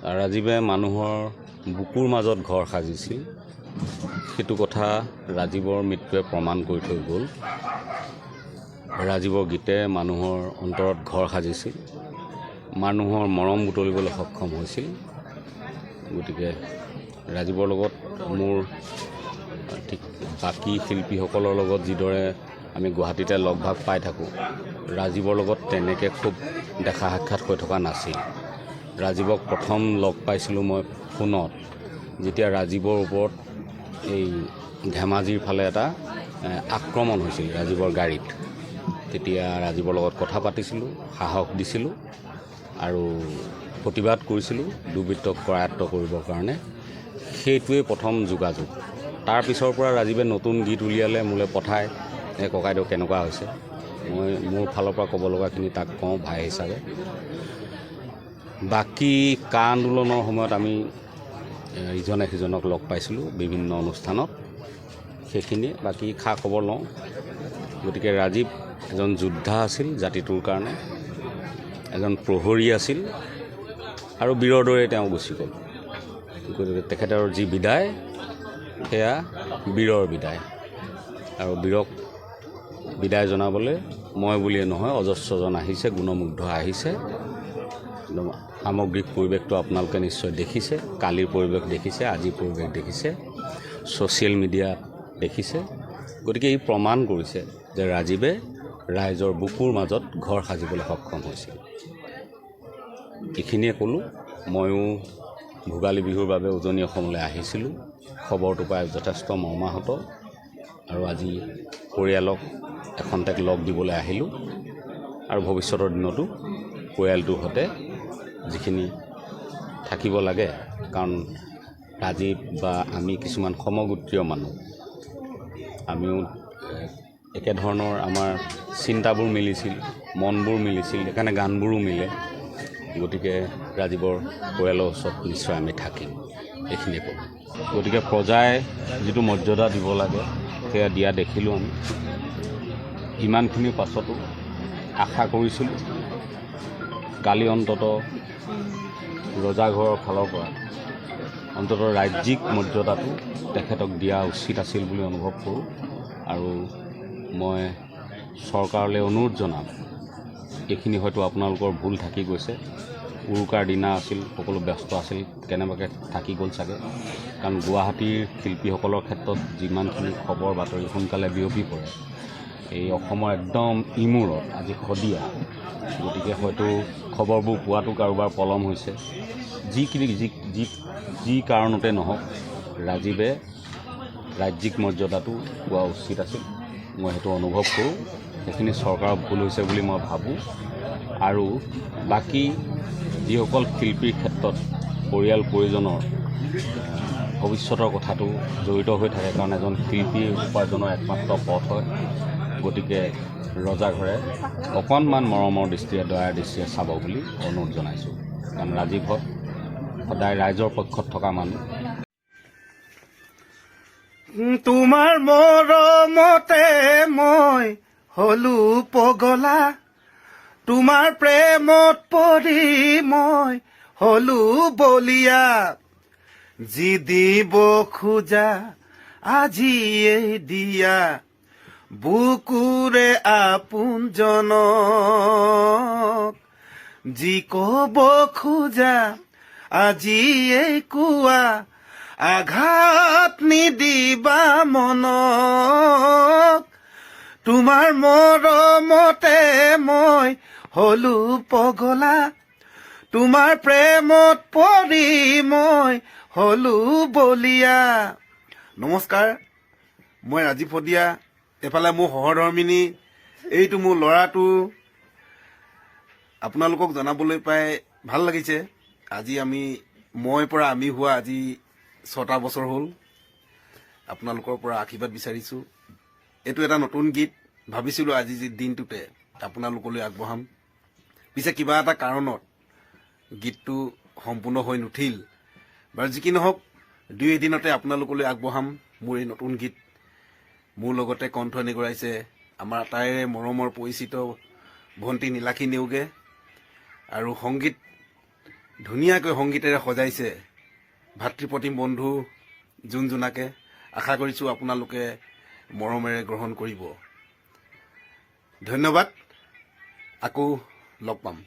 ৰাজীৱে মানুহৰ বুকুৰ মাজত ঘৰ সাজিছিল। সেইটো কথা ৰাজীৱৰ মৃত্যুৱে প্ৰমাণ কৰি থৈ গ'ল। ৰাজীৱৰ গীতে মানুহৰ অন্তৰত ঘৰ সাজিছিল, মানুহৰ মৰম বুটলিবলৈ সক্ষম হৈছিল। গতিকে ৰাজীৱৰ লগত মোৰ ঠিক বাকী শিল্পীসকলৰ লগত যিদৰে আমি গুৱাহাটীতে লগ ভাগ পাই থাকোঁ, ৰাজীৱৰ লগত তেনেকৈ খুব দেখা সাক্ষাৎ হৈ থকা নাছিল। ৰাজীৱক প্ৰথম লগ পাইছিলোঁ মই ফোনত, যেতিয়া ৰাজীৱৰ ওপৰত এই ধেমাজিৰ ফালে এটা আক্ৰমণ হৈছিল ৰাজীৱৰ গাড়ীত। তেতিয়া ৰাজীৱৰ লগত কথা পাতিছিলোঁ, সাহস দিছিলোঁ আৰু প্ৰতিবাদ কৰিছিলোঁ দুৰ্বৃত্তক কৰায়ত্ব কৰিবৰ কাৰণে। সেইটোৱেই প্ৰথম যোগাযোগ। তাৰ পিছৰ পৰা ৰাজীৱে নতুন গীত উলিয়ালে, মোলৈ পঠায়, ককাইদেউ কেনেকুৱা হৈছে। মই মোৰ ফালৰ পৰা ক'ব লগাখিনি তাক কওঁ ভাই হিচাপে। বাকী কা আন্দোলনৰ সময়ত আমি ইজনে সিজনক লগ পাইছিলোঁ বিভিন্ন অনুষ্ঠানত, সেইখিনি বাকী খা খবৰ লওঁ। গতিকে ৰাজীৱ এজন যোদ্ধা আছিল জাতিটোৰ কাৰণে, এজন প্ৰহৰী আছিল আৰু বীৰৰ দৰে তেওঁ গুচি গ'ল। গতিকে তেখেতৰ যি বিদায়, সেয়া বীৰৰ বিদায়। আৰু বীৰক বিদায় জনাবলৈ মই বুলিয়ে নহয়, অজস্ৰজন আহিছে, গুণমুগ্ধ আহিছে। সামগ্ৰিক পৰিৱেশটো আপোনালোকে নিশ্চয় দেখিছে, কালিৰ পৰিৱেশ দেখিছে, আজিৰ পৰিৱেশ দেখিছে, ছ'চিয়েল মিডিয়াত দেখিছে। গতিকে ই প্ৰমাণ কৰিছে যে ৰাজীৱে ৰাইজৰ বুকুৰ মাজত ঘৰ সাজিবলৈ সক্ষম হৈছিল। এইখিনিয়ে ক'লোঁ। ময়ো ভোগালী বিহুৰ বাবে উজনি অসমলৈ আহিছিলোঁ। খবৰটো পাই যথেষ্ট মৰ্মাহত আৰু আজি পৰিয়ালক এখন্তেক লগ দিবলৈ আহিলোঁ আৰু ভৱিষ্যতৰ দিনতো পৰিয়ালটোৰ সৈতে যিখিনি থাকিব লাগে, কাৰণ ৰাজীৱ বা আমি কিছুমান সমগোত্ৰীয় মানুহ, আমিও একেধৰণৰ আমাৰ চিন্তাবোৰ মিলিছিল, মনবোৰ মিলিছিল, সেইকাৰণে গানবোৰো মিলে। গতিকে ৰাজীৱৰ পৰিয়ালৰ ওচৰত নিশ্চয় আমি থাকিম, এইখিনিয়ে ক'ম। গতিকে প্ৰজাই যিটো মৰ্যাদা দিব লাগে সেয়া দিয়া দেখিলোঁ আমি। ইমানখিনিৰ পাছতো আশা কৰিছিলোঁ কালি অন্তত ৰজাঘৰৰ ফালৰ পৰা অন্তত ৰাজ্যিক মৰ্যাদাটো তেখেতক দিয়া উচিত আছিল বুলি অনুভৱ কৰোঁ। আৰু মই চৰকাৰলৈ অনুৰোধ জনাম, এইখিনি হয়তো আপোনালোকৰ ভুল থাকি গৈছে। উৰুকাৰ দিনা আছিল, সকলো ব্যস্ত আছিল, কেনেবাকৈ থাকি গ'ল চাগে। কাৰণ গুৱাহাটীৰ শিল্পীসকলৰ ক্ষেত্ৰত যিমানখিনি খবৰ বাতৰি সোনকালে বিয়পি পৰে, এই অসমৰ একদম ইমূৰত আজি শদিয়া। গতিকে হয়তো খবৰবোৰ পোৱাটো কাৰোবাৰ পলম হৈছে। যি কাৰণতে নহওক, ৰাজীৱে ৰাজ্যিক মৰ্যাদাটো পোৱা উচিত আছিল, মই সেইটো অনুভৱ কৰোঁ। সেইখিনি চৰকাৰৰ ভুল হৈছে বুলি মই ভাবোঁ। আৰু বাকী যিসকল শিল্পীৰ ক্ষেত্ৰত পৰিয়াল পৰিজনৰ ভৱিষ্যতৰ কথাটো জড়িত হৈ থাকে, কাৰণ এজন শিল্পীৰ উপাৰ্জনৰ একমাত্ৰ পথ হয়। গতিকে ৰজাঘৰে অকণমান মৰমৰ দৃষ্টিৰে, দয়াৰ দৃষ্টিৰে চাব বুলি অনুৰোধ জনাইছোঁ। কাৰণ ৰাজীৱ সদায় ৰাইজৰ পক্ষত থকা মানুহ। তোমাৰ মৰমতে মই হলো পগলা, তোমাৰ প্ৰেমত পৰি মই হলো বলিয়া। যি দিব খোজা আজিয়ে দিয়া, বুকুৰে আপোনজনক। যি কব খোজা আজিয়ে কোৱা, আঘাত নিদিবা মনক। তোমাৰ মৰমতে মই হলো পগলা, তোমাৰ প্ৰেমত পৰি মই হলো বলিয়া। নমস্কাৰ, মই ৰাজীৱ শদিয়া। এফালে মোৰ সহধৰ্মিনী, এইটো মোৰ ল'ৰাটো। আপোনালোকক জনাবলৈ পাই ভাল লাগিছে। আজি মই হোৱা আজি 6টা বছৰ হ'ল। আপোনালোকৰ পৰা আশীৰ্বাদ বিচাৰিছোঁ। এইটো এটা নতুন গীত, ভাবিছিলোঁ আজি দিনটোতে আপোনালোকলৈ আগবঢ়াম। পিছে কিবা এটা কাৰণত গীতটো সম্পূৰ্ণ হৈ নুঠিল। বাৰু যি কি নহওক, 2 এদিনতে আপোনালোকলৈ আগবঢ়াম মোৰ এই নতুন গীত। মোৰ লগতে কণ্ঠ নিগৰাইছে আমাৰ আটাইৰে মৰমৰ পৰিচিত ভণ্টি নীলাক্ষী নেওগে। আৰু সংগীত ধুনীয়াকৈ সংগীতেৰে সজাইছে ভাতৃপ্ৰতিম বন্ধু যোন জোনাকে। আশা কৰিছোঁ আপোনালোকে মৰমেৰে গ্ৰহণ কৰিব। ধন্যবাদ। আকৌ লগ পাম।